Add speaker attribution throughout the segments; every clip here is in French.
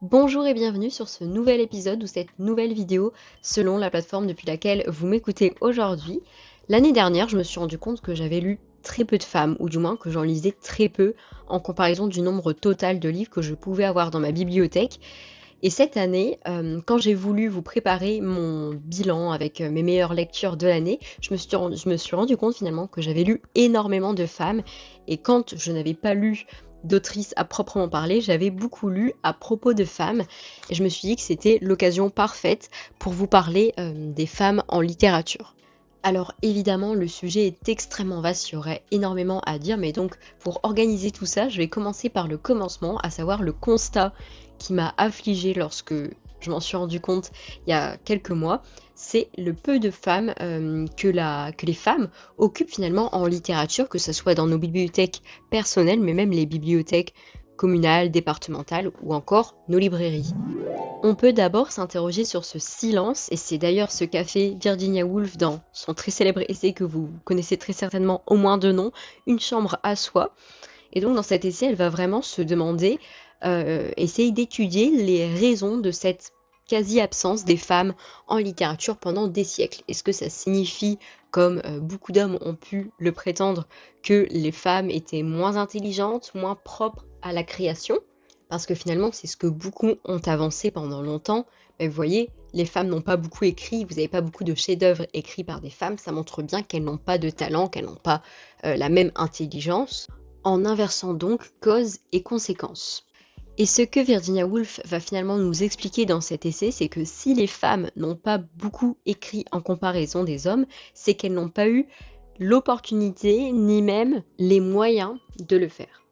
Speaker 1: Bonjour et bienvenue sur ce nouvel épisode ou cette nouvelle vidéo selon la plateforme depuis laquelle vous m'écoutez aujourd'hui. L'année dernière, je me suis rendu compte que j'avais lu très peu de femmes, ou du moins que j'en lisais très peu en comparaison du nombre total de livres que je pouvais avoir dans ma bibliothèque. Et cette année, quand j'ai voulu vous préparer mon bilan avec mes meilleures lectures de l'année, je me suis rendu compte finalement que j'avais lu énormément de femmes. Et quand je n'avais pas lu d'autrices à proprement parler, j'avais beaucoup lu à propos de femmes. Et je me suis dit que c'était l'occasion parfaite pour vous parler des femmes en littérature. Alors évidemment, le sujet est extrêmement vaste, il y aurait énormément à dire, mais donc pour organiser tout ça, je vais commencer par le commencement, à savoir le constat qui m'a affligée lorsque je m'en suis rendu compte il y a quelques mois, c'est le peu de femmes que les femmes occupent finalement en littérature, que ce soit dans nos bibliothèques personnelles, mais même les bibliothèques communales, départementales ou encore nos librairies. On peut d'abord s'interroger sur ce silence, et c'est d'ailleurs ce qu'a fait Virginia Woolf dans son très célèbre essai que vous connaissez très certainement au moins de nom, Une chambre à soi. Et donc dans cet essai, elle va vraiment se demander, essayer d'étudier les raisons de cette quasi-absence des femmes en littérature pendant des siècles. Est-ce que ça signifie, comme beaucoup d'hommes ont pu le prétendre, que les femmes étaient moins intelligentes, moins propres à la création? Parce que finalement, c'est ce que beaucoup ont avancé pendant longtemps. Mais vous voyez, les femmes n'ont pas beaucoup écrit, vous n'avez pas beaucoup de chefs-d'œuvre écrits par des femmes, ça montre bien qu'elles n'ont pas de talent, qu'elles n'ont pas la même intelligence, en inversant donc cause et conséquence. Et ce que Virginia Woolf va finalement nous expliquer dans cet essai, c'est que si les femmes n'ont pas beaucoup écrit en comparaison des hommes, c'est qu'elles n'ont pas eu l'opportunité ni même les moyens de le faire.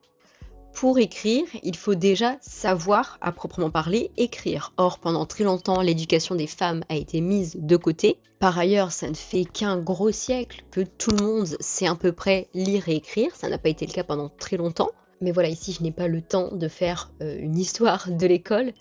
Speaker 1: Pour écrire, il faut déjà savoir, à proprement parler, écrire. Or, pendant très longtemps, l'éducation des femmes a été mise de côté. Par ailleurs, ça ne fait qu'un gros siècle que tout le monde sait à peu près lire et écrire. Ça n'a pas été le cas pendant très longtemps. Mais voilà, ici, je n'ai pas le temps de faire une histoire de l'école.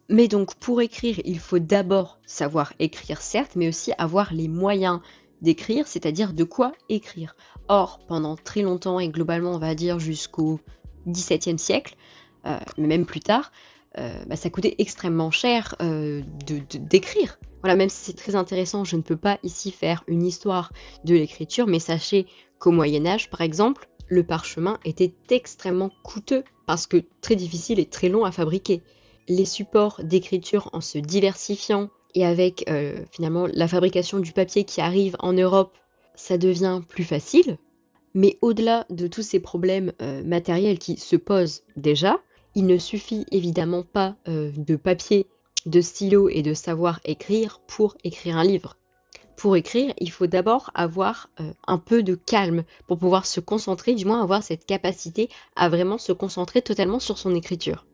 Speaker 1: Mais donc, pour écrire, il faut d'abord savoir écrire, certes, mais aussi avoir les moyens d'écrire, c'est-à-dire de quoi écrire. Or, pendant très longtemps, et globalement, on va dire jusqu'au XVIIe siècle, mais même plus tard, ça coûtait extrêmement cher d'écrire. Voilà, même si c'est très intéressant, je ne peux pas ici faire une histoire de l'écriture, mais sachez qu'au Moyen-Âge, par exemple, le parchemin était extrêmement coûteux parce que très difficile et très long à fabriquer. Les supports d'écriture, en se diversifiant et avec finalement la fabrication du papier qui arrive en Europe, ça devient plus facile. Mais au-delà de tous ces problèmes matériels qui se posent déjà, il ne suffit évidemment pas de papier, de stylo et de savoir écrire pour écrire un livre. Pour écrire, il faut d'abord avoir un peu de calme pour pouvoir se concentrer, du moins avoir cette capacité à vraiment se concentrer totalement sur son écriture.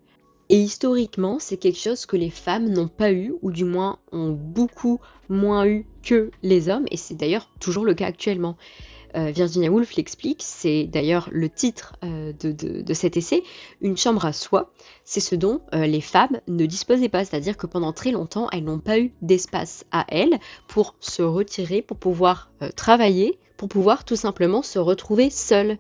Speaker 1: Et historiquement, c'est quelque chose que les femmes n'ont pas eu, ou du moins ont beaucoup moins eu que les hommes, et c'est d'ailleurs toujours le cas actuellement. Virginia Woolf l'explique, c'est d'ailleurs le titre de cet essai, Une chambre à soi, c'est ce dont les femmes ne disposaient pas, c'est-à-dire que pendant très longtemps, elles n'ont pas eu d'espace à elles pour se retirer, pour pouvoir travailler, pour pouvoir tout simplement se retrouver seules.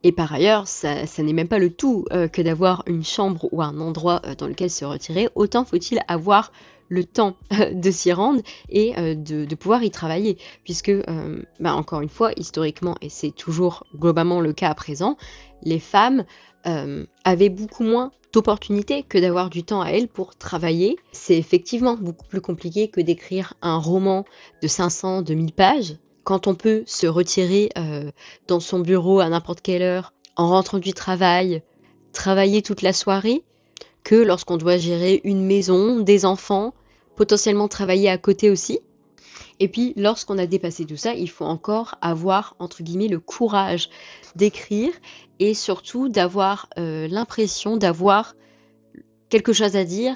Speaker 1: Et par ailleurs, ça n'est même pas le tout que d'avoir une chambre ou un endroit dans lequel se retirer, autant faut-il avoir le temps de s'y rendre et de pouvoir y travailler. Puisque, encore une fois, historiquement, et c'est toujours globalement le cas à présent, les femmes avaient beaucoup moins d'opportunités que d'avoir du temps à elles pour travailler. C'est effectivement beaucoup plus compliqué que d'écrire un roman de 500, de 1000 pages. Quand on peut se retirer dans son bureau à n'importe quelle heure, en rentrant du travail, travailler toute la soirée, que lorsqu'on doit gérer une maison, des enfants, potentiellement travailler à côté aussi. Et puis, lorsqu'on a dépassé tout ça, il faut encore avoir, entre guillemets, le courage d'écrire et surtout d'avoir l'impression d'avoir quelque chose à dire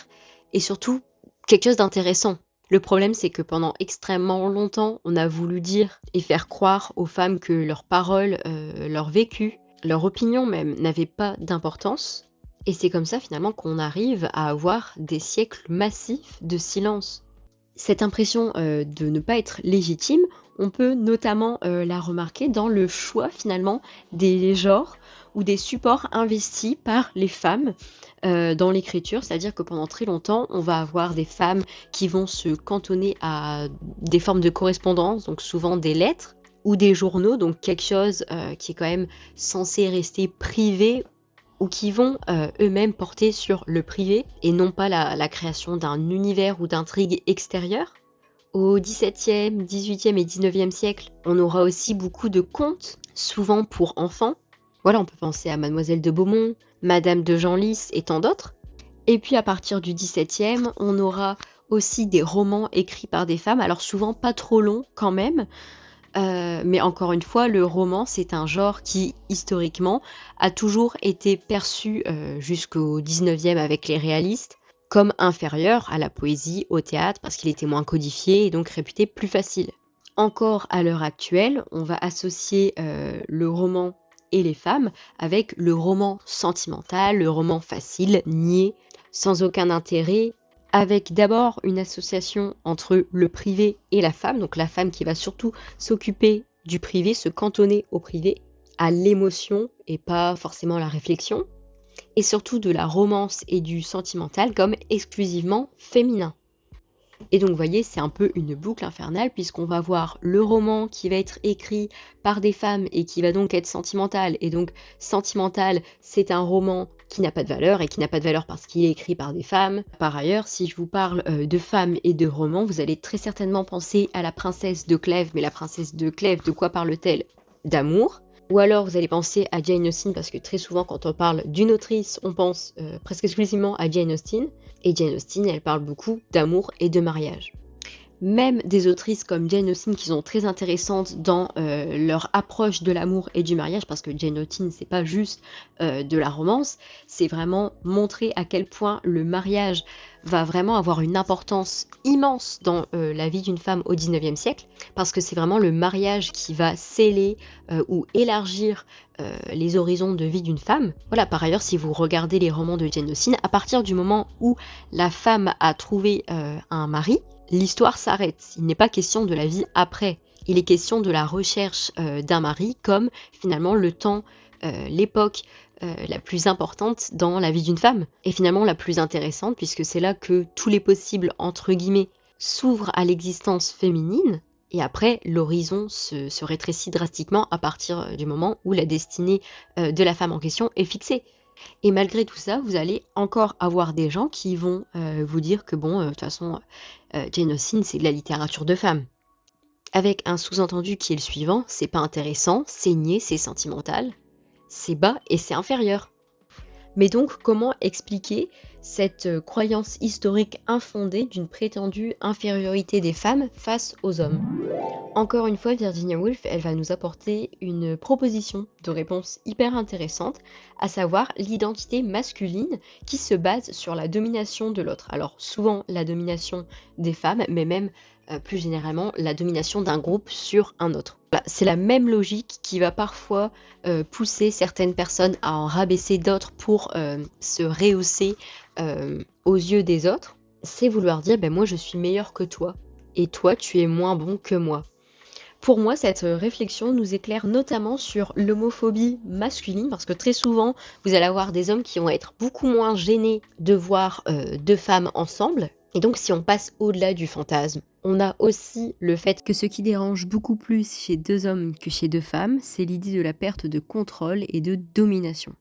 Speaker 1: et surtout quelque chose d'intéressant. Le problème, c'est que pendant extrêmement longtemps, on a voulu dire et faire croire aux femmes que leurs paroles, leur vécu, leur opinion même, n'avaient pas d'importance. Et c'est comme ça finalement qu'on arrive à avoir des siècles massifs de silence. Cette impression de ne pas être légitime, On peut notamment la remarquer dans le choix finalement des genres ou des supports investis par les femmes dans l'écriture, c'est-à-dire que pendant très longtemps, on va avoir des femmes qui vont se cantonner à des formes de correspondance, donc souvent des lettres, ou des journaux, donc quelque chose qui est quand même censé rester privé, ou qui vont eux-mêmes porter sur le privé, et non pas la création d'un univers ou d'intrigues extérieures. Au XVIIe, XVIIIe et XIXe siècle, on aura aussi beaucoup de contes, souvent pour enfants. Voilà, on peut penser à Mademoiselle de Beaumont, Madame de Genlis et tant d'autres. Et puis à partir du XVIIe, on aura aussi des romans écrits par des femmes, alors souvent pas trop longs quand même, mais encore une fois, le roman, c'est un genre qui, historiquement, a toujours été perçu jusqu'au XIXe avec les réalistes comme inférieur à la poésie, au théâtre, parce qu'il était moins codifié et donc réputé plus facile. Encore à l'heure actuelle, on va associer le roman et les femmes avec le roman sentimental, le roman facile, niais, sans aucun intérêt, avec d'abord une association entre le privé et la femme, donc la femme qui va surtout s'occuper du privé, se cantonner au privé, à l'émotion et pas forcément à la réflexion, et surtout de la romance et du sentimental comme exclusivement féminin. Et donc vous voyez, c'est un peu une boucle infernale puisqu'on va voir le roman qui va être écrit par des femmes et qui va donc être sentimental. Et donc sentimental, c'est un roman qui n'a pas de valeur et qui n'a pas de valeur parce qu'il est écrit par des femmes. Par ailleurs, si je vous parle de femmes et de romans, vous allez très certainement penser à la princesse de Clèves. Mais la princesse de Clèves, de quoi parle-t-elle? D'amour. Ou alors vous allez penser à Jane Austen parce que très souvent quand on parle d'une autrice, on pense presque exclusivement à Jane Austen. Et Jane Austen, elle parle beaucoup d'amour et de mariage. Même des autrices comme Jane Austen qui sont très intéressantes dans leur approche de l'amour et du mariage, parce que Jane Austen, c'est pas juste de la romance, c'est vraiment montrer à quel point le mariage va vraiment avoir une importance immense dans la vie d'une femme au XIXe siècle, parce que c'est vraiment le mariage qui va sceller ou élargir les horizons de vie d'une femme. Voilà, par ailleurs, si vous regardez les romans de Jane Austen, à partir du moment où la femme a trouvé un mari, l'histoire s'arrête. Il n'est pas question de la vie après. Il est question de la recherche d'un mari comme finalement le temps, l'époque la plus importante dans la vie d'une femme. Et finalement la plus intéressante puisque c'est là que tous les possibles, entre guillemets, s'ouvrent à l'existence féminine. Et après, l'horizon se rétrécit drastiquement à partir du moment où la destinée de la femme en question est fixée. Et malgré tout ça, vous allez encore avoir des gens qui vont vous dire que bon, de toute façon, Jane Austen, c'est de la littérature de femme. Avec un sous-entendu qui est le suivant, c'est pas intéressant, c'est niais, c'est sentimental, c'est bas et c'est inférieur. Mais donc, comment expliquer cette croyance historique infondée d'une prétendue infériorité des femmes face aux hommes? Encore une fois, Virginia Woolf, elle va nous apporter une proposition de réponse hyper intéressante, à savoir l'identité masculine qui se base sur la domination de l'autre. Alors souvent la domination des femmes, mais même plus généralement la domination d'un groupe sur un autre. Voilà, c'est la même logique qui va parfois pousser certaines personnes à en rabaisser d'autres pour se rehausser aux yeux des autres. C'est vouloir dire, ben moi je suis meilleur que toi, et toi tu es moins bon que moi. Pour moi, cette réflexion nous éclaire notamment sur l'homophobie masculine, parce que très souvent, vous allez avoir des hommes qui vont être beaucoup moins gênés de voir deux femmes ensemble. Et donc, si on passe au-delà du fantasme, on a aussi le fait que ce qui dérange beaucoup plus chez deux hommes que chez deux femmes, c'est l'idée de la perte de contrôle et de domination.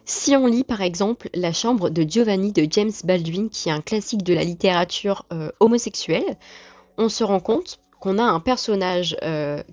Speaker 1: Si on lit par exemple La Chambre de Giovanni de James Baldwin, qui est un classique de la littérature homosexuelle, on se rend compte qu'on a un personnage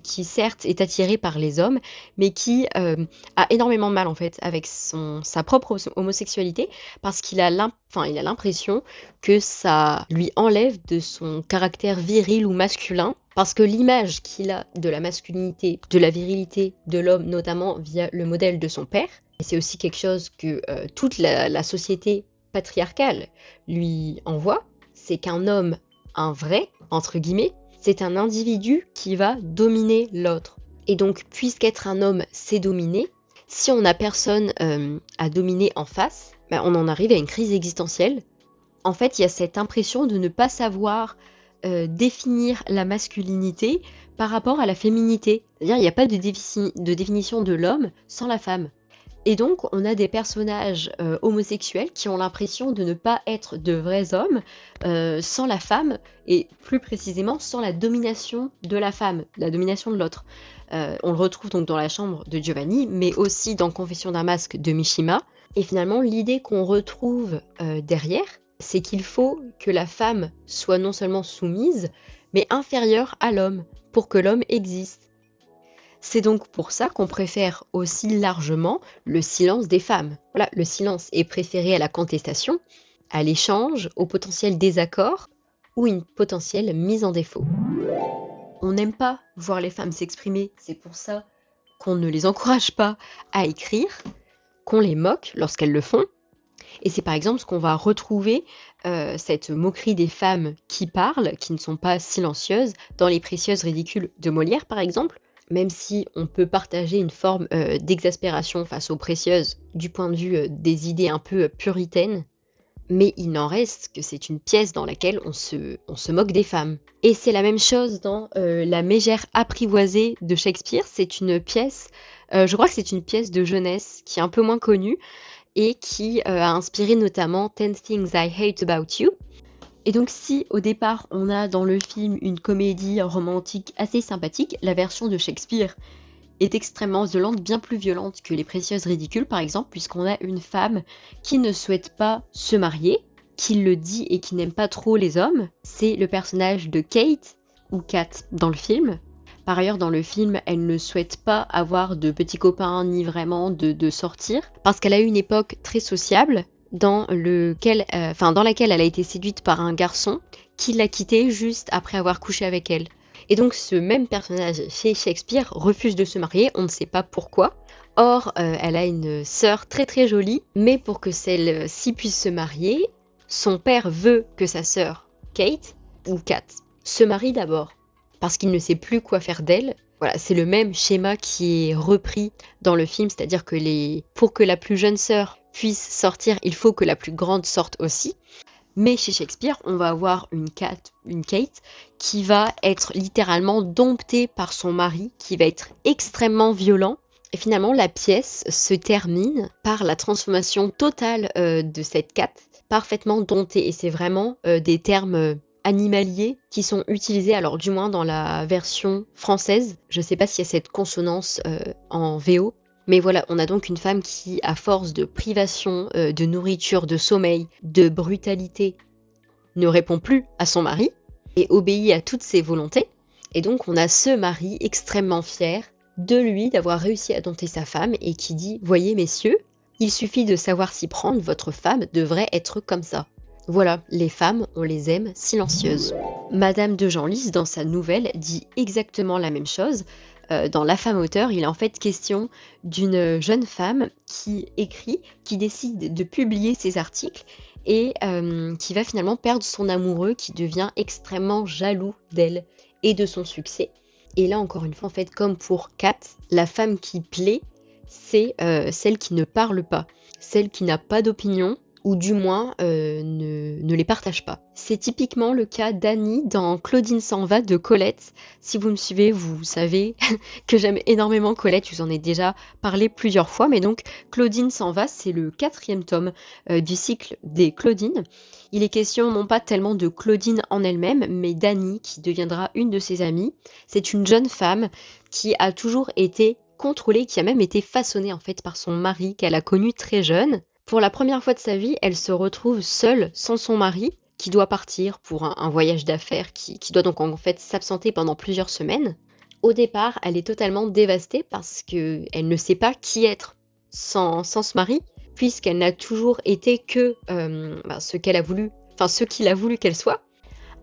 Speaker 1: qui certes est attiré par les hommes, mais qui a énormément de mal en fait avec sa propre homosexualité, parce qu'il a l'impression que ça lui enlève de son caractère viril ou masculin, parce que l'image qu'il a de la masculinité, de la virilité de l'homme, notamment via le modèle de son père, et c'est aussi quelque chose que toute la société patriarcale lui envoie, c'est qu'un homme, un vrai, entre guillemets, c'est un individu qui va dominer l'autre. Et donc, puisqu'être un homme, c'est dominer, si on n'a personne à dominer en face, on en arrive à une crise existentielle. En fait, il y a cette impression de ne pas savoir définir la masculinité par rapport à la féminité. C'est-à-dire il n'y a pas de définition de l'homme sans la femme. Et donc on a des personnages homosexuels qui ont l'impression de ne pas être de vrais hommes sans la femme, et plus précisément sans la domination de la femme, la domination de l'autre. On le retrouve donc dans La chambre de Giovanni, mais aussi dans Confession d'un masque de Mishima. Et finalement l'idée qu'on retrouve derrière, c'est qu'il faut que la femme soit non seulement soumise, mais inférieure à l'homme, pour que l'homme existe. C'est donc pour ça qu'on préfère aussi largement le silence des femmes. Voilà, le silence est préféré à la contestation, à l'échange, au potentiel désaccord ou une potentielle mise en défaut. On n'aime pas voir les femmes s'exprimer, c'est pour ça qu'on ne les encourage pas à écrire, qu'on les moque lorsqu'elles le font. Et c'est par exemple ce qu'on va retrouver, cette moquerie des femmes qui parlent, qui ne sont pas silencieuses, dans Les Précieuses ridicules de Molière par exemple. Même si on peut partager une forme d'exaspération face aux précieuses du point de vue des idées un peu puritaines, mais il n'en reste que c'est une pièce dans laquelle on se moque des femmes. Et c'est la même chose dans La Mégère apprivoisée de Shakespeare. C'est une pièce, je crois que c'est une pièce de jeunesse qui est un peu moins connue et qui a inspiré notamment 10 Things I Hate About You. Et donc si au départ on a dans le film une comédie romantique assez sympathique, la version de Shakespeare est extrêmement violente, bien plus violente que Les Précieuses ridicules par exemple, puisqu'on a une femme qui ne souhaite pas se marier, qui le dit et qui n'aime pas trop les hommes. C'est le personnage de Kate, ou Kat dans le film. Par ailleurs, dans le film, elle ne souhaite pas avoir de petits copains ni vraiment de sortir, parce qu'elle a eu une époque très sociable, dans laquelle elle a été séduite par un garçon qui l'a quittée juste après avoir couché avec elle. Et donc ce même personnage chez Shakespeare refuse de se marier, on ne sait pas pourquoi. Or, elle a une sœur très très jolie, mais pour que celle-ci puisse se marier, son père veut que sa sœur, Kate, ou Kat, se marie d'abord, parce qu'il ne sait plus quoi faire d'elle. Voilà, c'est le même schéma qui est repris dans le film, c'est-à-dire que pour que la plus jeune sœur puisse sortir, il faut que la plus grande sorte aussi. Mais chez Shakespeare, on va avoir une Kate qui va être littéralement domptée par son mari, qui va être extrêmement violent. Et finalement, la pièce se termine par la transformation totale de cette Kate, parfaitement domptée. Et c'est vraiment des termes animaliers qui sont utilisés, alors du moins dans la version française. Je ne sais pas s'il y a cette consonance en VO. Mais voilà, on a donc une femme qui, à force de privation, de nourriture, de sommeil, de brutalité, ne répond plus à son mari et obéit à toutes ses volontés. Et donc on a ce mari extrêmement fier de lui d'avoir réussi à dompter sa femme et qui dit « Voyez messieurs, il suffit de savoir s'y prendre, votre femme devrait être comme ça ». Voilà, les femmes, on les aime silencieuses. Madame de Genlis, dans sa nouvelle, dit exactement la même chose. Dans La femme auteur, il est en fait question d'une jeune femme qui écrit, qui décide de publier ses articles et qui va finalement perdre son amoureux, qui devient extrêmement jaloux d'elle et de son succès. Et là, encore une fois, en fait, comme pour Kat, la femme qui plaît, c'est celle qui ne parle pas, celle qui n'a pas d'opinion, ou du moins ne les partage pas. C'est typiquement le cas d'Annie dans Claudine s'en va de Colette. Si vous me suivez, vous savez que j'aime énormément Colette, je vous en ai déjà parlé plusieurs fois, mais donc Claudine s'en va, c'est le 4e tome du cycle des Claudines. Il est question non pas tellement de Claudine en elle-même, mais d'Annie qui deviendra une de ses amies. C'est une jeune femme qui a toujours été contrôlée, qui a même été façonnée en fait par son mari qu'elle a connu très jeune. Pour la première fois de sa vie, elle se retrouve seule, sans son mari, qui doit partir pour un voyage d'affaires, qui doit donc en fait s'absenter pendant plusieurs semaines. Au départ, elle est totalement dévastée parce qu'elle ne sait pas qui être sans ce mari, puisqu'elle n'a toujours été que ce qu'il a voulu qu'elle soit.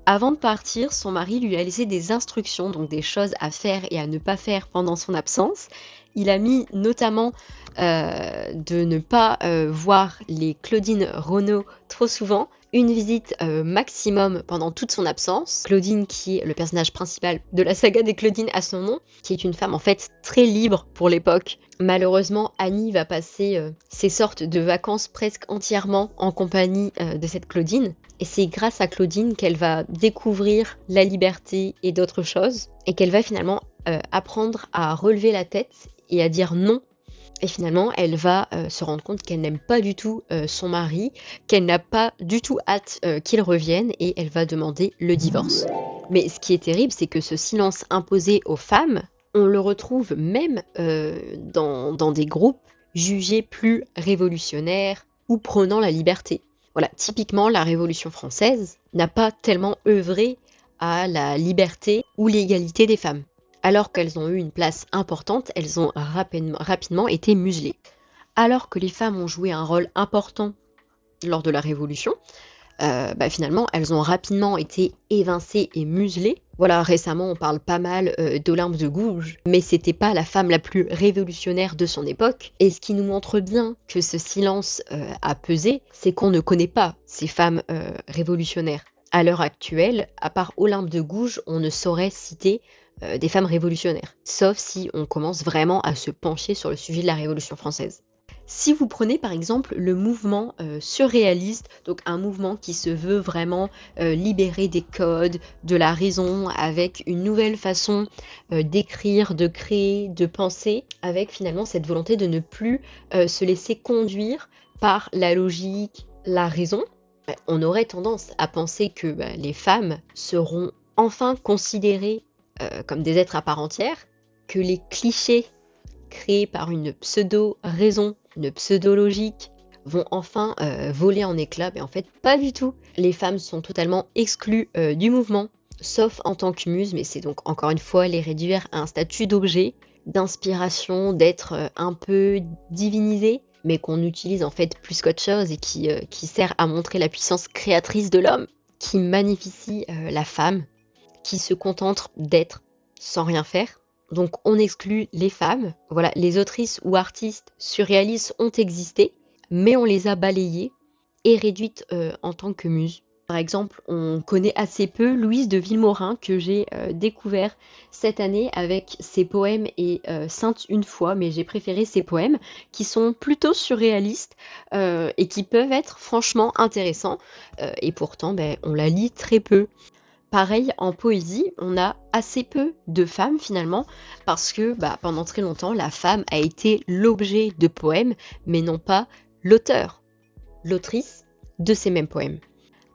Speaker 1: Avant de partir, son mari lui a laissé des instructions, donc des choses à faire et à ne pas faire pendant son absence. Il a mis notamment de ne pas voir les Claudine Renaud trop souvent, une visite maximum pendant toute son absence. Claudine, qui est le personnage principal de la saga des Claudines à son nom, qui est une femme en fait très libre pour l'époque. Malheureusement, Annie va passer ses sortes de vacances presque entièrement en compagnie de cette Claudine. Et c'est grâce à Claudine qu'elle va découvrir la liberté et d'autres choses, et qu'elle va finalement apprendre à relever la tête et à dire non. Et finalement, elle va se rendre compte qu'elle n'aime pas du tout son mari, qu'elle n'a pas du tout hâte qu'il revienne, et elle va demander le divorce. Mais ce qui est terrible, c'est que ce silence imposé aux femmes, on le retrouve même dans des groupes jugés plus révolutionnaires ou prônant la liberté. Voilà, typiquement, la Révolution française n'a pas tellement œuvré à la liberté ou l'égalité des femmes. Alors qu'elles ont eu une place importante, elles ont rapidement été muselées. Alors que les femmes ont joué un rôle important lors de la Révolution, finalement, elles ont rapidement été évincées et muselées. Voilà, récemment, on parle pas mal d'Olympe de Gouges, mais c'était pas la femme la plus révolutionnaire de son époque. Et ce qui nous montre bien que ce silence a pesé, c'est qu'on ne connaît pas ces femmes révolutionnaires. À l'heure actuelle, à part Olympe de Gouges, on ne saurait citer des femmes révolutionnaires, sauf si on commence vraiment à se pencher sur le sujet de la Révolution française. Si vous prenez par exemple le mouvement surréaliste, donc un mouvement qui se veut vraiment libérer des codes, de la raison, avec une nouvelle façon d'écrire, de créer, de penser, avec finalement cette volonté de ne plus se laisser conduire par la logique, la raison, on aurait tendance à penser que les femmes seront enfin considérées comme des êtres à part entière, que les clichés créés par une pseudo-raison, une pseudo-logique, vont enfin voler en éclats, mais en fait pas du tout. Les femmes sont totalement exclues du mouvement, sauf en tant que muses, mais c'est donc encore une fois les réduire à un statut d'objet, d'inspiration, d'être un peu divinisé, mais qu'on utilise en fait plus qu'autre chose et qui sert à montrer la puissance créatrice de l'homme, qui magnifie la femme, qui se contente d'être sans rien faire. Donc on exclut les femmes. Voilà, les autrices ou artistes surréalistes ont existé, mais on les a balayées et réduites en tant que muses. Par exemple, on connaît assez peu Louise de Villemorin, que j'ai découvert cette année avec ses poèmes et Sainte une fois, mais j'ai préféré ses poèmes qui sont plutôt surréalistes et qui peuvent être franchement intéressants. Et pourtant, on la lit très peu. Pareil, en poésie, on a assez peu de femmes finalement, parce que pendant très longtemps, la femme a été l'objet de poèmes, mais non pas l'auteur, l'autrice de ces mêmes poèmes.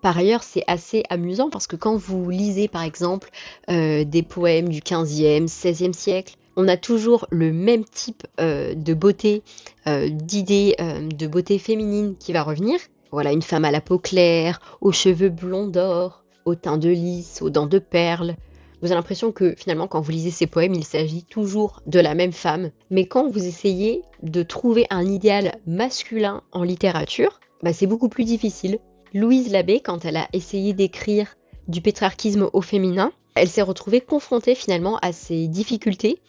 Speaker 1: Par ailleurs, c'est assez amusant parce que quand vous lisez par exemple des poèmes du 15e, 16e siècle, on a toujours le même type de beauté, d'idées de beauté féminine qui va revenir. Voilà, une femme à la peau claire, aux cheveux blonds d'or, au teint de lys, aux dents de perles. Vous avez l'impression que finalement, quand vous lisez ces poèmes, il s'agit toujours de la même femme. Mais quand vous essayez de trouver un idéal masculin en littérature, c'est beaucoup plus difficile. Louise Labbé, quand elle a essayé d'écrire du pétrarchisme au féminin, elle s'est retrouvée confrontée finalement à ces difficultés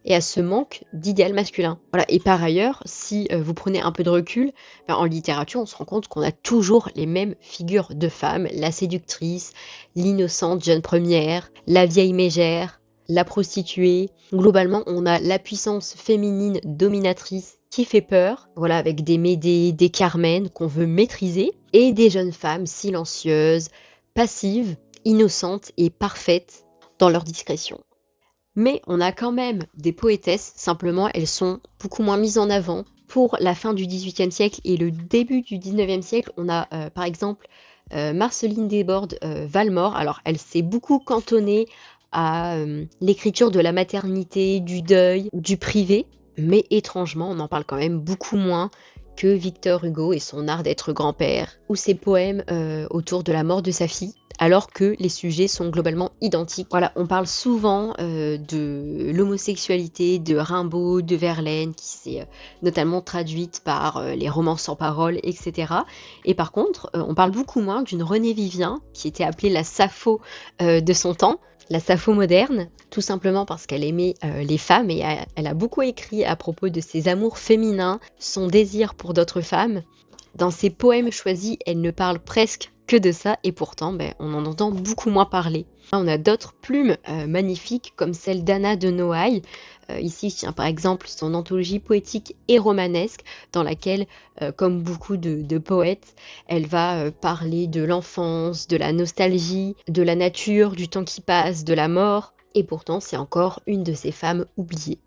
Speaker 1: et à ce manque d'idéal masculin. Voilà. Et par ailleurs, si vous prenez un peu de recul, en littérature, on se rend compte qu'on a toujours les mêmes figures de femmes, la séductrice, l'innocente jeune première, la vieille mégère, la prostituée. Globalement, on a la puissance féminine dominatrice qui fait peur, voilà, avec des Médée, des Carmen qu'on veut maîtriser, et des jeunes femmes silencieuses, passives, innocentes et parfaites dans leur discrétion. Mais on a quand même des poétesses, simplement elles sont beaucoup moins mises en avant. Pour la fin du XVIIIe siècle et le début du XIXe siècle, on a par exemple Marceline Desbordes Valmore. Alors elle s'est beaucoup cantonnée à l'écriture de la maternité, du deuil, du privé, mais étrangement on en parle quand même beaucoup moins que Victor Hugo et son art d'être grand-père, ou ses poèmes autour de la mort de sa fille, alors que les sujets sont globalement identiques. Voilà, on parle souvent de l'homosexualité de Rimbaud, de Verlaine, qui s'est notamment traduite par les romans sans parole, etc. Et par contre, on parle beaucoup moins d'une Renée Vivien, qui était appelée la Sappho de son temps, la Sappho moderne, tout simplement parce qu'elle aimait les femmes et elle a beaucoup écrit à propos de ses amours féminins, son désir pour d'autres femmes. Dans ses poèmes choisis, elle ne parle presque que de ça et pourtant, on en entend beaucoup moins parler. On a d'autres plumes magnifiques comme celle d'Anna de Noailles. Ici, je tiens par exemple son anthologie poétique et romanesque dans laquelle, comme beaucoup de poètes, elle va parler de l'enfance, de la nostalgie, de la nature, du temps qui passe, de la mort. Et pourtant, c'est encore une de ces femmes oubliées.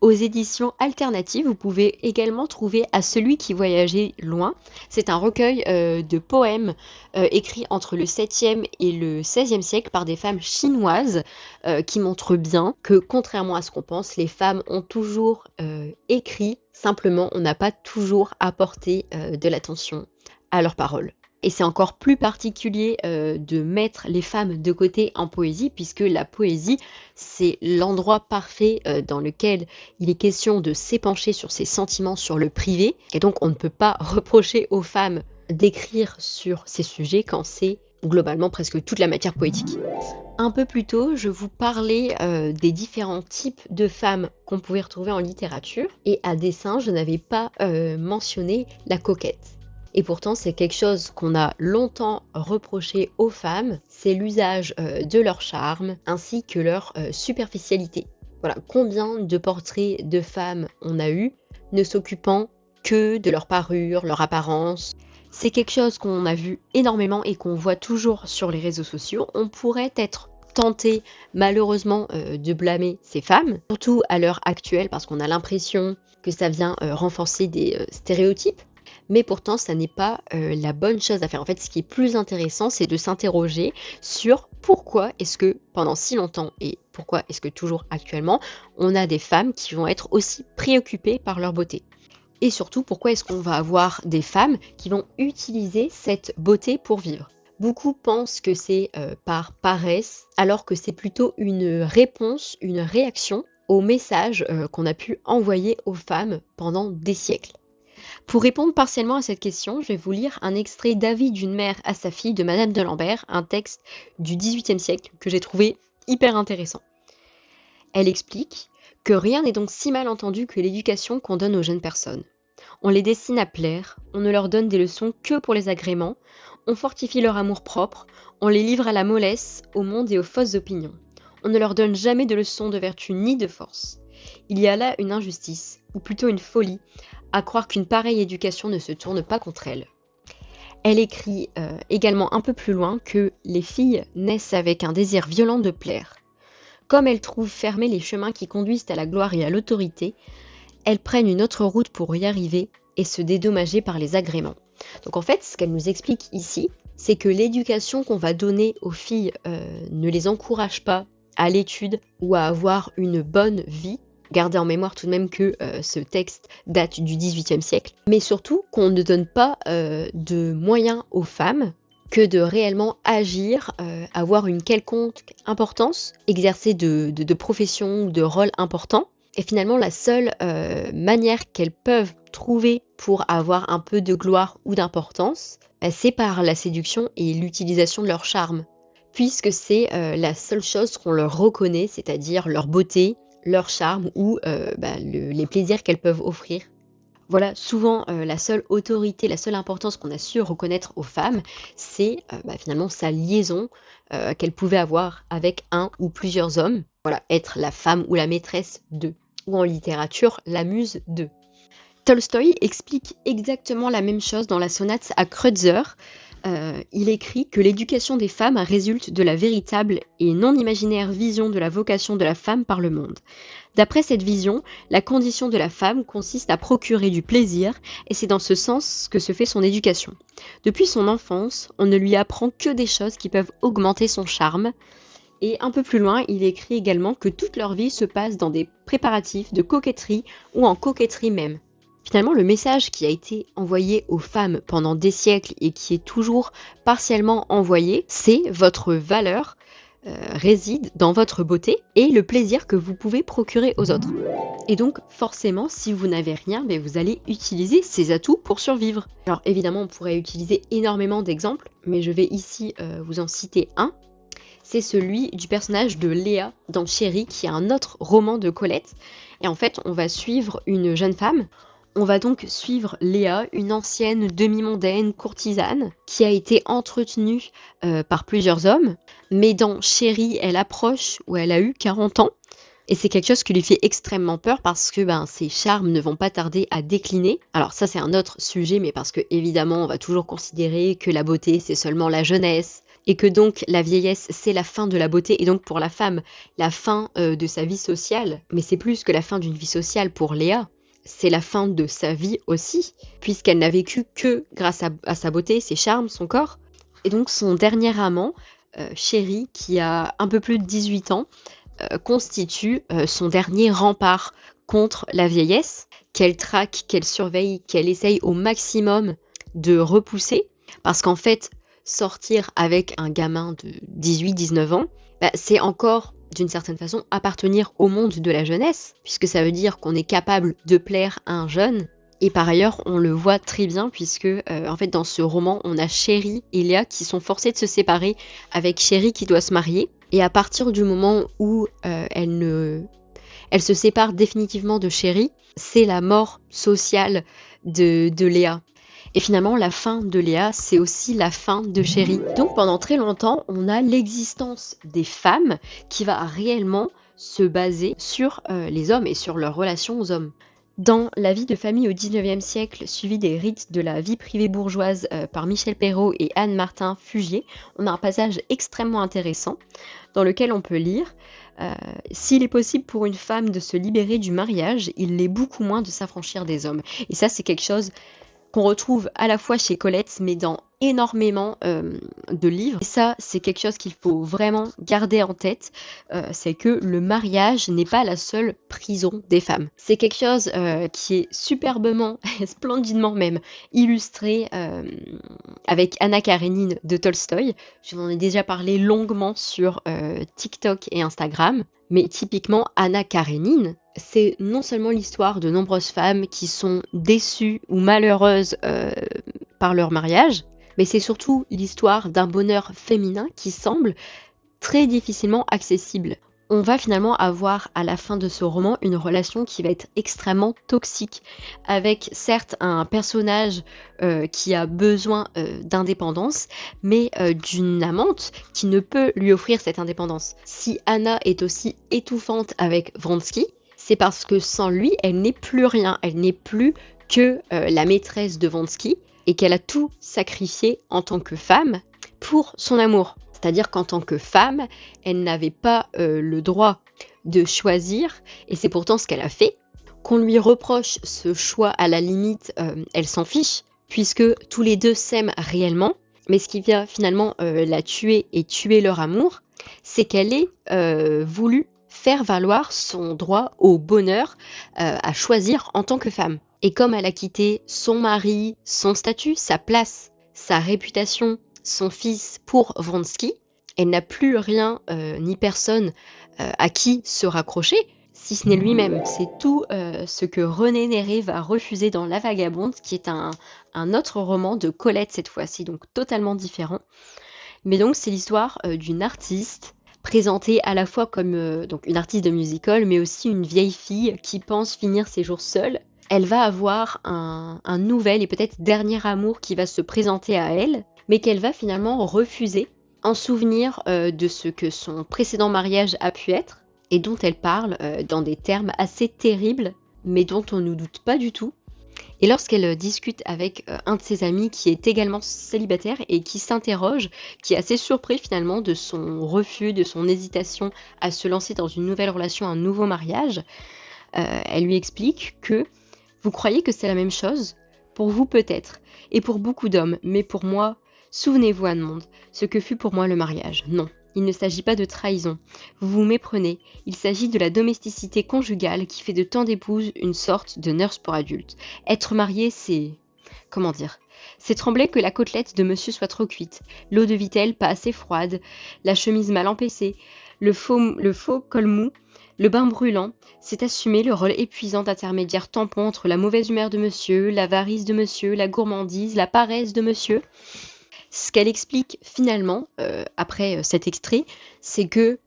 Speaker 1: Aux éditions alternatives, vous pouvez également trouver À celui qui voyageait loin. C'est un recueil de poèmes écrits entre le 7e et le 16e siècle par des femmes chinoises qui montrent bien que, contrairement à ce qu'on pense, les femmes ont toujours écrit, simplement on n'a pas toujours apporté de l'attention à leurs paroles. Et c'est encore plus particulier de mettre les femmes de côté en poésie, puisque la poésie, c'est l'endroit parfait dans lequel il est question de s'épancher sur ses sentiments, sur le privé. Et donc on ne peut pas reprocher aux femmes d'écrire sur ces sujets quand c'est globalement presque toute la matière poétique. Un peu plus tôt, je vous parlais des différents types de femmes qu'on pouvait retrouver en littérature. Et à dessein, je n'avais pas mentionné la coquette. Et pourtant, c'est quelque chose qu'on a longtemps reproché aux femmes, c'est l'usage de leur charme ainsi que leur superficialité. Voilà, combien de portraits de femmes on a eu ne s'occupant que de leur parure, leur apparence. C'est quelque chose qu'on a vu énormément et qu'on voit toujours sur les réseaux sociaux. On pourrait être tenté malheureusement de blâmer ces femmes, surtout à l'heure actuelle parce qu'on a l'impression que ça vient renforcer des stéréotypes. Mais pourtant, ça n'est pas la bonne chose à faire. En fait, ce qui est plus intéressant, c'est de s'interroger sur pourquoi est-ce que pendant si longtemps et pourquoi est-ce que toujours actuellement, on a des femmes qui vont être aussi préoccupées par leur beauté. Et surtout, pourquoi est-ce qu'on va avoir des femmes qui vont utiliser cette beauté pour vivre. Beaucoup pensent que c'est par paresse, alors que c'est plutôt une réponse, une réaction au message qu'on a pu envoyer aux femmes pendant des siècles. Pour répondre partiellement à cette question, je vais vous lire un extrait d'Avis d'une mère à sa fille de Madame de Lambert, un texte du XVIIIe siècle que j'ai trouvé hyper intéressant. Elle explique que rien n'est donc si mal entendu que l'éducation qu'on donne aux jeunes personnes. On les destine à plaire, on ne leur donne des leçons que pour les agréments, on fortifie leur amour-propre, on les livre à la mollesse, au monde et aux fausses opinions. On ne leur donne jamais de leçons de vertu ni de force. Il y a là une injustice, ou plutôt une folie, à croire qu'une pareille éducation ne se tourne pas contre elle. Elle écrit également un peu plus loin que les filles naissent avec un désir violent de plaire. Comme elles trouvent fermés les chemins qui conduisent à la gloire et à l'autorité, elles prennent une autre route pour y arriver et se dédommager par les agréments. Donc en fait, ce qu'elle nous explique ici, c'est que l'éducation qu'on va donner aux filles ne les encourage pas à l'étude ou à avoir une bonne vie. Gardez en mémoire tout de même que ce texte date du XVIIIe siècle, mais surtout qu'on ne donne pas de moyens aux femmes que de réellement agir, avoir une quelconque importance, exercer de professions ou de rôles importants. Et finalement, la seule manière qu'elles peuvent trouver pour avoir un peu de gloire ou d'importance, c'est par la séduction et l'utilisation de leur charme, puisque c'est la seule chose qu'on leur reconnaît, c'est-à-dire leur beauté, leur charme ou les plaisirs qu'elles peuvent offrir. Voilà, souvent la seule autorité, la seule importance qu'on a su reconnaître aux femmes, c'est finalement sa liaison qu'elles pouvaient avoir avec un ou plusieurs hommes. Voilà, être la femme ou la maîtresse d'eux. Ou en littérature, la muse d'eux. Tolstoï explique exactement la même chose dans la sonate à Kreutzer. Il écrit que l'éducation des femmes résulte de la véritable et non imaginaire vision de la vocation de la femme par le monde. D'après cette vision, la condition de la femme consiste à procurer du plaisir et c'est dans ce sens que se fait son éducation. Depuis son enfance, on ne lui apprend que des choses qui peuvent augmenter son charme. Et un peu plus loin, il écrit également que toute leur vie se passe dans des préparatifs de coquetterie ou en coquetterie même. Finalement, le message qui a été envoyé aux femmes pendant des siècles et qui est toujours partiellement envoyé, c'est votre valeur réside dans votre beauté et le plaisir que vous pouvez procurer aux autres. Et donc, forcément, si vous n'avez rien, vous allez utiliser ces atouts pour survivre. Alors évidemment, on pourrait utiliser énormément d'exemples, mais je vais ici vous en citer un. C'est celui du personnage de Léa dans Chérie, qui est un autre roman de Colette. Et en fait, on va suivre une jeune femme. On va donc suivre Léa, une ancienne demi-mondaine courtisane qui a été entretenue par plusieurs hommes. Mais dans Chérie, elle approche où elle a eu 40 ans. Et c'est quelque chose qui lui fait extrêmement peur parce que ses charmes ne vont pas tarder à décliner. Alors ça c'est un autre sujet, mais parce que évidemment on va toujours considérer que la beauté c'est seulement la jeunesse et que donc la vieillesse c'est la fin de la beauté et donc pour la femme la fin de sa vie sociale. Mais c'est plus que la fin d'une vie sociale pour Léa. C'est la fin de sa vie aussi, puisqu'elle n'a vécu que grâce à sa beauté, ses charmes, son corps. Et donc son dernier amant, Chéri, qui a un peu plus de 18 ans, constitue son dernier rempart contre la vieillesse, qu'elle traque, qu'elle surveille, qu'elle essaye au maximum de repousser. Parce qu'en fait, sortir avec un gamin de 18-19 ans, c'est encore d'une certaine façon appartenir au monde de la jeunesse, puisque ça veut dire qu'on est capable de plaire à un jeune. Et par ailleurs, on le voit très bien puisque en fait dans ce roman, on a Chéri et Léa qui sont forcés de se séparer avec Chéri qui doit se marier. Et à partir du moment où elle se sépare définitivement de Chéri, c'est la mort sociale de Léa. Et finalement, la fin de Léa, c'est aussi la fin de Chéri. Donc pendant très longtemps, on a l'existence des femmes qui va réellement se baser sur les hommes et sur leur relation aux hommes. Dans La vie de famille au XIXe siècle, suivi des rites de la vie privée bourgeoise par Michel Perrault et Anne-Martin Fugier, on a un passage extrêmement intéressant dans lequel on peut lire s'il est possible pour une femme de se libérer du mariage, il l'est beaucoup moins de s'affranchir des hommes. Et ça, c'est quelque chose qu'on retrouve à la fois chez Colette, mais dans énormément de livres. Et ça, c'est quelque chose qu'il faut vraiment garder en tête, c'est que le mariage n'est pas la seule prison des femmes. C'est quelque chose qui est superbement, splendidement même, illustré avec Anna Karénine de Tolstoï. Je vous en ai déjà parlé longuement sur TikTok et Instagram. Mais typiquement, Anna Karénine, c'est non seulement l'histoire de nombreuses femmes qui sont déçues ou malheureuses par leur mariage, mais c'est surtout l'histoire d'un bonheur féminin qui semble très difficilement accessible. On va finalement avoir à la fin de ce roman une relation qui va être extrêmement toxique, avec certes un personnage qui a besoin d'indépendance, mais d'une amante qui ne peut lui offrir cette indépendance. Si Anna est aussi étouffante avec Vronsky, c'est parce que sans lui, elle n'est plus rien, elle n'est plus que la maîtresse de Vronsky, et qu'elle a tout sacrifié en tant que femme pour son amour. C'est-à-dire qu'en tant que femme, elle n'avait pas le droit de choisir, et c'est pourtant ce qu'elle a fait. Qu'on lui reproche ce choix, à la limite, elle s'en fiche, puisque tous les deux s'aiment réellement, mais ce qui vient finalement la tuer et tuer leur amour, c'est qu'elle ait voulu faire valoir son droit au bonheur à choisir en tant que femme. Et comme elle a quitté son mari, son statut, sa place, sa réputation, son fils pour Vronsky, elle n'a plus rien ni personne à qui se raccrocher, si ce n'est lui-même. C'est tout ce que René Néré va refuser dans La Vagabonde, qui est un autre roman de Colette cette fois-ci, donc totalement différent. Mais donc c'est l'histoire d'une artiste présentée à la fois comme donc une artiste de musical, mais aussi une vieille fille qui pense finir ses jours seule. Elle va avoir un nouvel et peut-être dernier amour qui va se présenter à elle, mais qu'elle va finalement refuser en souvenir de ce que son précédent mariage a pu être, et dont elle parle dans des termes assez terribles, mais dont on ne doute pas du tout. Et lorsqu'elle discute avec un de ses amis qui est également célibataire et qui s'interroge, qui est assez surpris finalement de son refus, de son hésitation à se lancer dans une nouvelle relation, un nouveau mariage, elle lui explique que vous croyez que c'est la même chose? Pour vous peut-être, et pour beaucoup d'hommes, mais pour moi, souvenez-vous Anne-Monde, ce que fut pour moi le mariage. Non, il ne s'agit pas de trahison. Vous vous méprenez, il s'agit de la domesticité conjugale qui fait de tant d'épouses une sorte de nurse pour adultes. Être marié, c'est... comment dire? C'est trembler que la côtelette de monsieur soit trop cuite, l'eau de vitelle pas assez froide, la chemise mal empessée, le faux col mou, le bain brûlant, c'est assumer le rôle épuisant d'intermédiaire tampon entre la mauvaise humeur de monsieur, l'avarice de monsieur, la gourmandise, la paresse de monsieur. Ce qu'elle explique finalement, après cet extrait, c'est que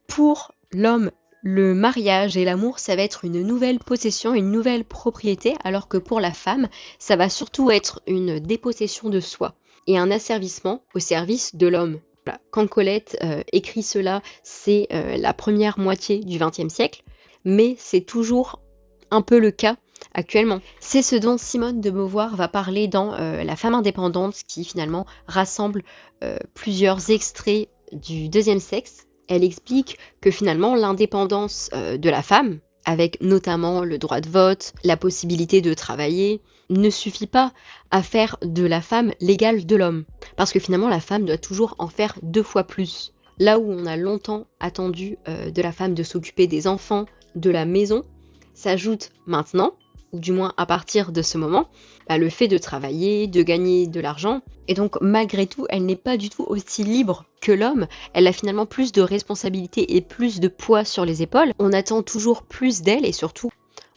Speaker 1: pour l'homme le mariage et l'amour, ça va être une nouvelle possession, une nouvelle propriété, alors que pour la femme, ça va surtout être une dépossession de soi et un asservissement au service de l'homme. Voilà. Quand Colette écrit cela, c'est la première moitié du XXe siècle, mais c'est toujours un peu le cas actuellement. C'est ce dont Simone de Beauvoir va parler dans La femme indépendante, qui finalement rassemble plusieurs extraits du deuxième sexe. Elle explique que finalement l'indépendance de la femme, avec notamment le droit de vote, la possibilité de travailler, ne suffit pas à faire de la femme l'égale de l'homme. Parce que finalement la femme doit toujours en faire 2 fois plus. Là où on a longtemps attendu de la femme de s'occuper des enfants, de la maison, s'ajoute maintenant, ou du moins à partir de ce moment, le fait de travailler, de gagner de l'argent. Et donc malgré tout, elle n'est pas du tout aussi libre que l'homme. Elle a finalement plus de responsabilités et plus de poids sur les épaules. On attend toujours plus d'elle et surtout,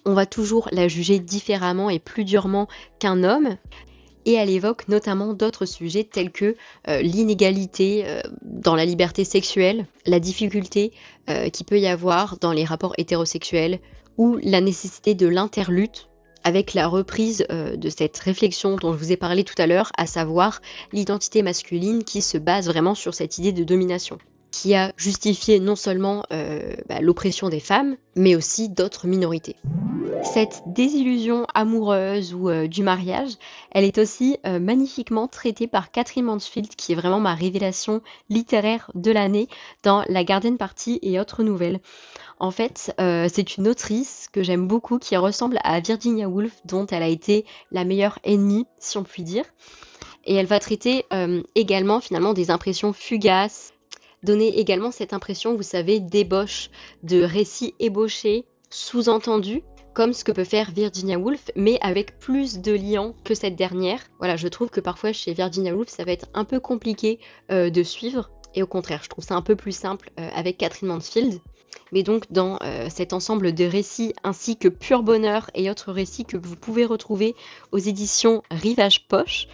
Speaker 1: on va toujours la juger différemment et plus durement qu'un homme. Et elle évoque notamment d'autres sujets tels que l'inégalité dans la liberté sexuelle, la difficulté qu'il peut y avoir dans les rapports hétérosexuels, ou la nécessité de l'interlutte avec la reprise de cette réflexion dont je vous ai parlé tout à l'heure, à savoir l'identité masculine qui se base vraiment sur cette idée de domination, qui a justifié non seulement l'oppression des femmes, mais aussi d'autres minorités. Cette désillusion amoureuse ou du mariage, elle est aussi magnifiquement traitée par Catherine Mansfield, qui est vraiment ma révélation littéraire de l'année dans La Garden Party et autres nouvelles. En fait, c'est une autrice que j'aime beaucoup, qui ressemble à Virginia Woolf, dont elle a été la meilleure ennemie, si on peut dire. Et elle va traiter également finalement des impressions fugaces, donner également cette impression, vous savez, d'ébauche, de récits ébauchés, sous-entendus, comme ce que peut faire Virginia Woolf, mais avec plus de liens que cette dernière. Voilà, je trouve que parfois chez Virginia Woolf, ça va être un peu compliqué de suivre, et au contraire, je trouve ça un peu plus simple avec Catherine Mansfield. Mais donc dans cet ensemble de récits ainsi que Pur Bonheur et autres récits que vous pouvez retrouver aux éditions Rivage Poche,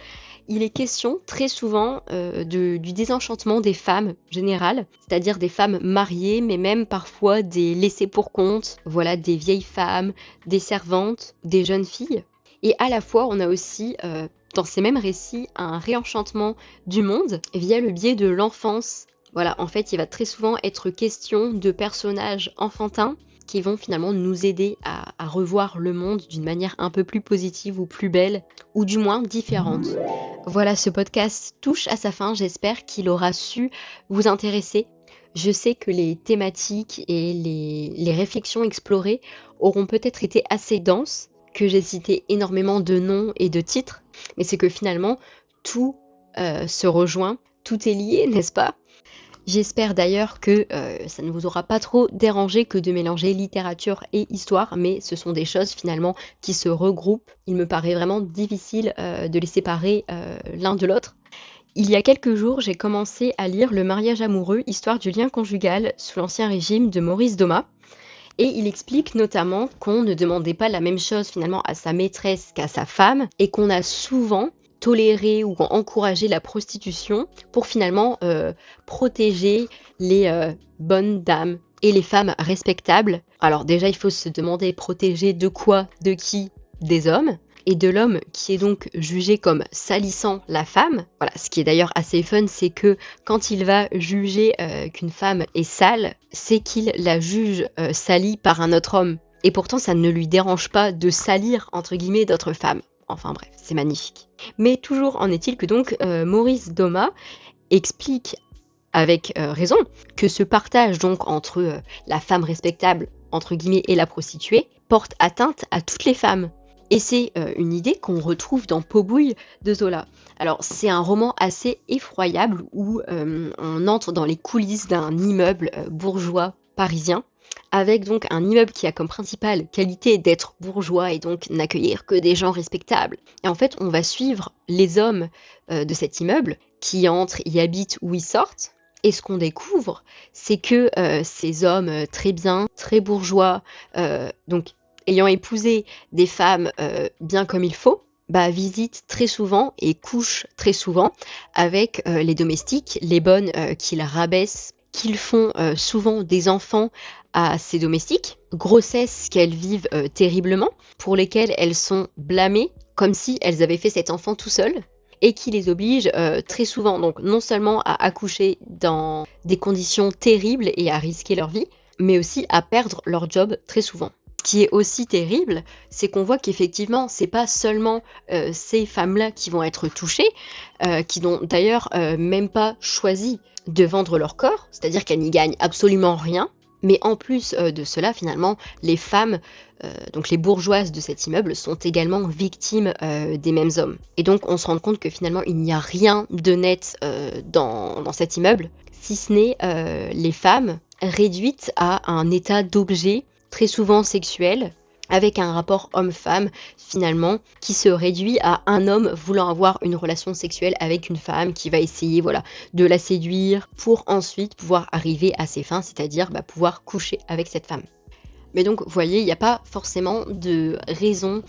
Speaker 1: il est question très souvent du désenchantement des femmes générales, c'est-à-dire des femmes mariées, mais même parfois des laissées pour compte, voilà, des vieilles femmes, des servantes, des jeunes filles. Et à la fois, on a aussi dans ces mêmes récits un réenchantement du monde via le biais de l'enfance. Voilà, en fait, il va très souvent être question de personnages enfantins qui vont finalement nous aider à revoir le monde d'une manière un peu plus positive ou plus belle, ou du moins différente. Voilà, ce podcast touche à sa fin, j'espère qu'il aura su vous intéresser. Je sais que les thématiques et les réflexions explorées auront peut-être été assez denses, que j'ai cité énormément de noms et de titres, mais c'est que finalement, tout se rejoint, tout est lié, n'est-ce pas ? J'espère d'ailleurs que ça ne vous aura pas trop dérangé que de mélanger littérature et histoire, mais ce sont des choses finalement qui se regroupent. Il me paraît vraiment difficile de les séparer l'un de l'autre. Il y a quelques jours, j'ai commencé à lire Le mariage amoureux, histoire du lien conjugal sous l'Ancien Régime de Maurice Domas. Et il explique notamment qu'on ne demandait pas la même chose finalement à sa maîtresse qu'à sa femme, et qu'on a souvent toléré ou encouragé la prostitution pour finalement protéger les bonnes dames et les femmes respectables. Alors déjà, il faut se demander protéger de quoi, de qui, des hommes, et de l'homme qui est donc jugé comme salissant la femme. Voilà, ce qui est d'ailleurs assez fun, c'est que quand il va juger qu'une femme est sale, c'est qu'il la juge salie par un autre homme. Et pourtant, ça ne lui dérange pas de salir, entre guillemets, d'autres femmes. Enfin bref, c'est magnifique. Mais toujours en est-il que donc Maurice Domas explique avec raison que ce partage donc entre la femme respectable, entre guillemets, et la prostituée porte atteinte à toutes les femmes. Et c'est une idée qu'on retrouve dans Pot-Bouille de Zola. Alors c'est un roman assez effroyable où on entre dans les coulisses d'un immeuble bourgeois parisien, avec donc un immeuble qui a comme principale qualité d'être bourgeois et donc n'accueillir que des gens respectables. Et en fait, on va suivre les hommes de cet immeuble qui entrent, y habitent ou y sortent. Et ce qu'on découvre, c'est que ces hommes très bien, très bourgeois, donc ayant épousé des femmes bien comme il faut, visitent très souvent et couchent très souvent avec les domestiques, les bonnes qu'ils rabaissent qu'ils font souvent des enfants à ces domestiques, grossesses qu'elles vivent terriblement, pour lesquelles elles sont blâmées, comme si elles avaient fait cet enfant tout seul, et qui les oblige très souvent, donc non seulement à accoucher dans des conditions terribles et à risquer leur vie, mais aussi à perdre leur job très souvent. Ce qui est aussi terrible, c'est qu'on voit qu'effectivement, c'est pas seulement ces femmes-là qui vont être touchées, qui n'ont d'ailleurs même pas choisi de vendre leur corps, c'est-à-dire qu'elles n'y gagnent absolument rien, mais en plus de cela, finalement, les femmes, donc les bourgeoises de cet immeuble, sont également victimes des mêmes hommes. Et donc on se rend compte que finalement, il n'y a rien de net dans cet immeuble, si ce n'est les femmes réduites à un état d'objet très souvent sexuel, avec un rapport homme-femme finalement qui se réduit à un homme voulant avoir une relation sexuelle avec une femme qui va essayer de la séduire pour ensuite pouvoir arriver à ses fins, c'est-à-dire pouvoir coucher avec cette femme. Mais donc, vous voyez, il n'y a pas forcément de raison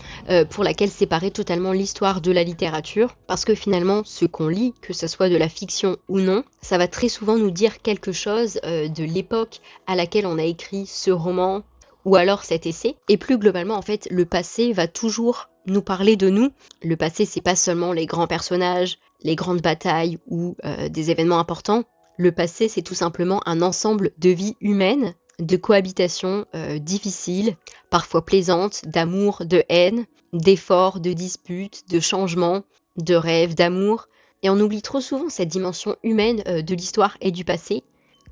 Speaker 1: pour laquelle séparer totalement l'histoire de la littérature, parce que finalement, ce qu'on lit, que ce soit de la fiction ou non, ça va très souvent nous dire quelque chose de l'époque à laquelle on a écrit ce roman, ou alors cet essai. Et plus globalement, en fait, le passé va toujours nous parler de nous. Le passé, c'est pas seulement les grands personnages, les grandes batailles ou des événements importants. Le passé, c'est tout simplement un ensemble de vies humaines, de cohabitation difficiles, parfois plaisantes, d'amour, de haine, d'efforts, de disputes, de changements, de rêves, d'amour. Et on oublie trop souvent cette dimension humaine de l'histoire et du passé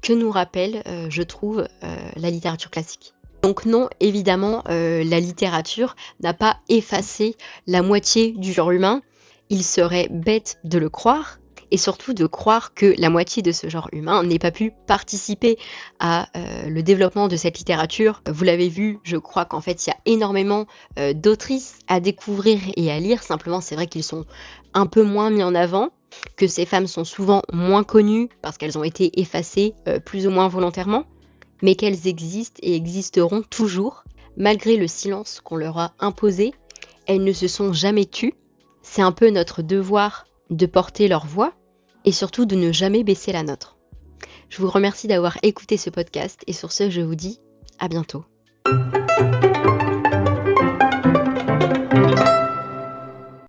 Speaker 1: que nous rappelle, je trouve, la littérature classique. Donc non, évidemment, la littérature n'a pas effacé la moitié du genre humain. Il serait bête de le croire, et surtout de croire que la moitié de ce genre humain n'ait pas pu participer à le développement de cette littérature. Vous l'avez vu, je crois qu'en fait, il y a énormément d'autrices à découvrir et à lire. Simplement, c'est vrai qu'ils sont un peu moins mis en avant, que ces femmes sont souvent moins connues parce qu'elles ont été effacées plus ou moins volontairement, mais qu'elles existent et existeront toujours. Malgré le silence qu'on leur a imposé, elles ne se sont jamais tues. C'est un peu notre devoir de porter leur voix et surtout de ne jamais baisser la nôtre. Je vous remercie d'avoir écouté ce podcast et sur ce, je vous dis à bientôt.